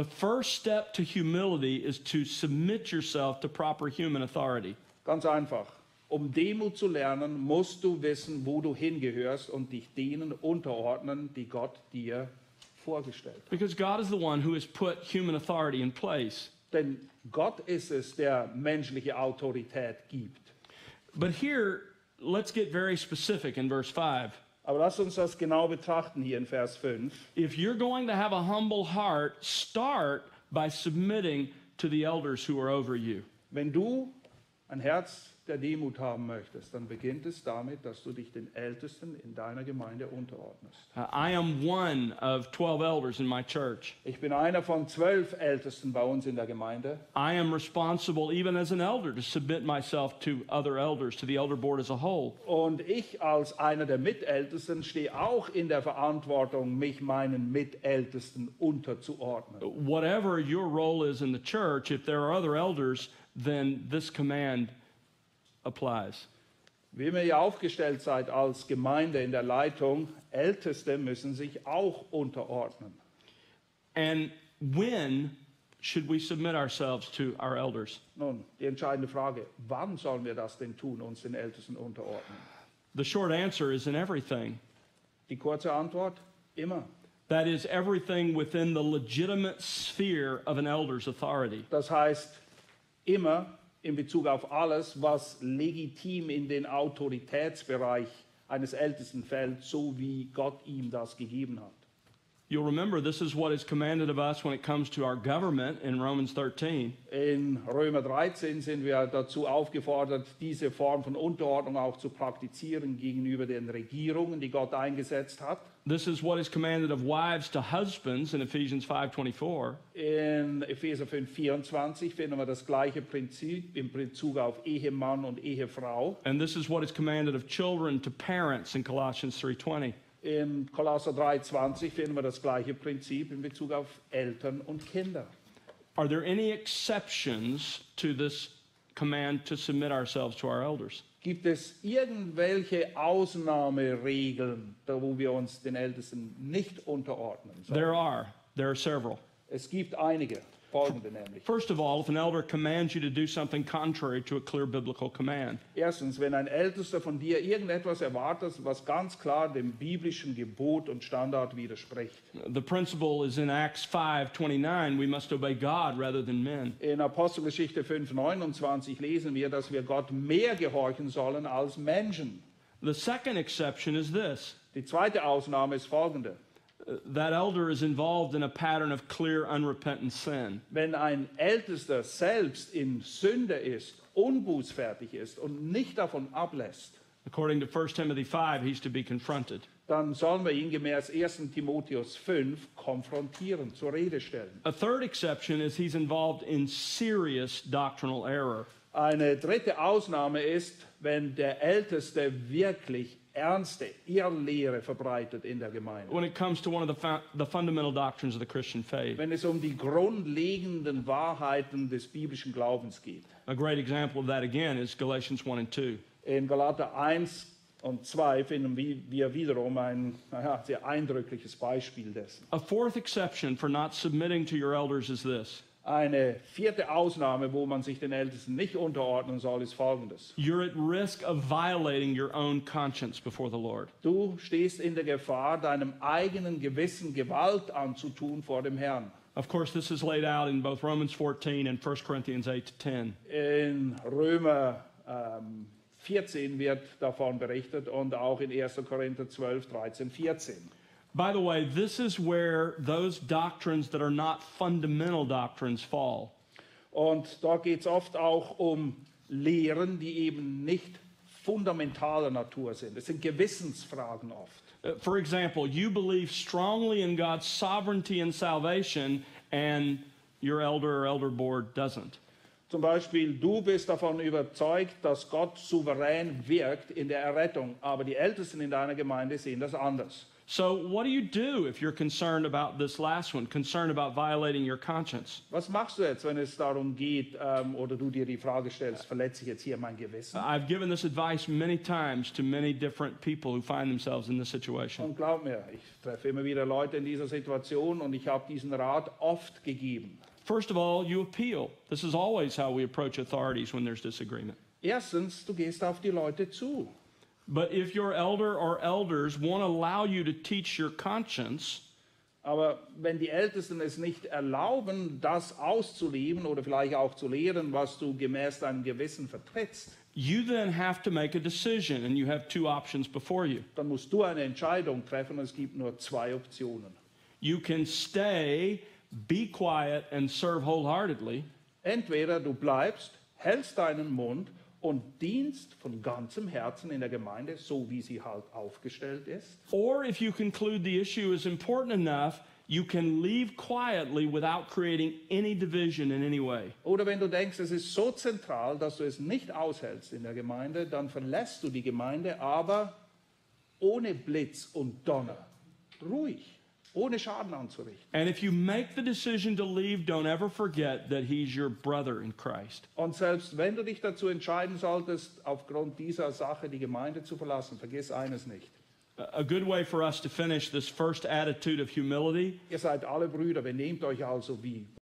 The first step to humility is to submit yourself to proper human authority. Ganz einfach. Um Demut zu lernen, musst du wissen, wo du hingehörst und dich denen unterordnen, die Gott dir vorgestellt hat. Because God is the one who has put human authority in place. Denn Gott ist es, der menschliche Autorität gibt. But here, let's get very specific in verse 5. Aber lass uns das genau betrachten hier in Vers 5. If you're going to have a humble heart, start by submitting to the elders who are over you. Wenn du ein Herz der Demut haben möchtest, dann beginnt es damit, dass du dich den Ältesten in deiner Gemeinde unterordnest. I am one of 12 elders in my church. Ich bin einer von 12 Ältesten bei uns in der Gemeinde. I am responsible, even as an elder, to submit myself to other elders, to the elder board as a whole. Und ich als einer der Mitältesten stehe auch in der Verantwortung, mich meinen Mitältesten unterzuordnen. Whatever your role is in the church, if there are other elders, then this command applies. Wie ihr aufgestellt seid als Gemeinde in der Leitung, Älteste müssen sich auch unterordnen. And when should we submit ourselves to our elders? Nun, die entscheidende Frage, wann sollen wir das denn tun, uns den Ältesten unterordnen? The short answer is in everything. Die kurze Antwort, immer. That is everything within the legitimate sphere of an elder's authority. Das heißt, immer in Bezug auf alles, was legitim in den Autoritätsbereich eines Ältesten fällt, so wie Gott ihm das gegeben hat. You'll remember this is what is commanded of us when it comes to our government in Romans 13. In Römer 13 sind wir dazu aufgefordert, diese Form von Unterordnung auch zu praktizieren gegenüber den Regierungen, die Gott eingesetzt hat. This is what is commanded of wives to husbands in Ephesians 5:24. In Epheser 5,24 finden wir das gleiche Prinzip in Bezug auf Ehemann und Ehefrau. And this is what is commanded of children to parents in Colossians 3:20. In Kolosser 3,20 finden wir das gleiche Prinzip in Bezug auf Eltern und Kinder. Are there any exceptions to this command to submit ourselves to our elders? Gibt es irgendwelche Ausnahmeregeln, da wo wir uns den Ältesten nicht unterordnen sollen? There are several. Es gibt einige, folgende nämlich. First of all, if an elder commands you to do something contrary to a clear biblical command. Erstens, wenn ein Ältester von dir irgendetwas erwartet, was ganz klar dem biblischen Gebot und Standard widerspricht. The principle is in Acts 5:29, we must obey God rather than men. In Apostelgeschichte 5,29 lesen wir, dass wir Gott mehr gehorchen sollen als Menschen. The second exception is this. Die zweite Ausnahme ist folgende. That elder is involved in a pattern of clear, unrepentant sin. Wenn ein Ältester selbst in Sünde ist, unbußfertig ist und nicht davon ablässt, According to 1 Timothy 5, he's to be confronted. dann sollen wir ihn gemäß 1. Timotheus 5 konfrontieren, zur Rede stellen. A third exception is he's involved in serious doctrinal error. Eine dritte Ausnahme ist, wenn der Älteste wirklich ernste Irrlehre verbreitet in der Gemeinde. When it comes to one of the fundamental doctrines of the Christian faith. Wenn es um die grundlegenden Wahrheiten des biblischen Glaubens geht. A great example of that again is Galatians 1 and 2. In Galater 1 und 2 finden wir wiederum ein sehr eindrückliches Beispiel dessen. A fourth exception for not submitting to your elders is this. Eine vierte Ausnahme, wo man sich den Ältesten nicht unterordnen soll, ist folgendes. You're at risk of violating your own conscience before the Lord. Du stehst in der Gefahr, deinem eigenen Gewissen Gewalt anzutun vor dem Herrn. Of course, this is laid out in both Romans 14 and 1 Corinthians 8-10. In Römer 14 wird davon berichtet und auch in 1. Korinther 12, 13, 14. By the way, this is where those doctrines that are not fundamental doctrines fall. Und da geht es oft auch um Lehren, die eben nicht fundamentaler Natur sind. Es sind Gewissensfragen oft. For example, you believe strongly in God's sovereignty and salvation, and your elder or elder board doesn't. Zum Beispiel, du bist davon überzeugt, dass Gott souverän wirkt in der Errettung, aber die Ältesten in deiner Gemeinde sehen das anders. So what do if you're concerned about this last one, concerned about violating your conscience? Was machst du jetzt, wenn es darum geht, oder du dir die Frage stellst, verletze ich jetzt hier mein Gewissen? I've given this advice many times to many different people who find themselves in this situation. Und glaub mir, ich treffe immer wieder Leute in dieser Situation und ich habe diesen Rat oft gegeben. First of all, you appeal. This is always how we approach authorities when there's disagreement. Erstens, du gehst auf die Leute zu. But if your elder or elders won't allow you to teach your conscience, Aber wenn die Ältesten es nicht erlauben, das auszuleben oder vielleicht auch zu lehren, was du gemäß deinem Gewissen vertrittst, you then have to make a decision, and you have two options before you. dann musst du eine Entscheidung treffen und es gibt nur zwei Optionen. You can stay, be quiet, and serve wholeheartedly, Entweder du bleibst, hältst deinen Mund und dienst von ganzem Herzen in der Gemeinde, so wie sie halt aufgestellt ist. or if you conclude the issue is important enough, you can leave quietly without creating any division in any way. Oder wenn du denkst, es ist so zentral, dass du es nicht aushältst in der Gemeinde, dann verlässt du die Gemeinde, aber ohne Blitz und Donner. Ruhig, ohne Schaden anzurichten. And if you make the decision to leave, don't ever forget that he's your brother in Christ. Und selbst wenn du dich dazu entscheiden solltest, aufgrund dieser Sache die Gemeinde zu verlassen, vergiss eines nicht. A good way for us to finish this first attitude of humility Ihr seid alle Brüder, benehmt euch also wie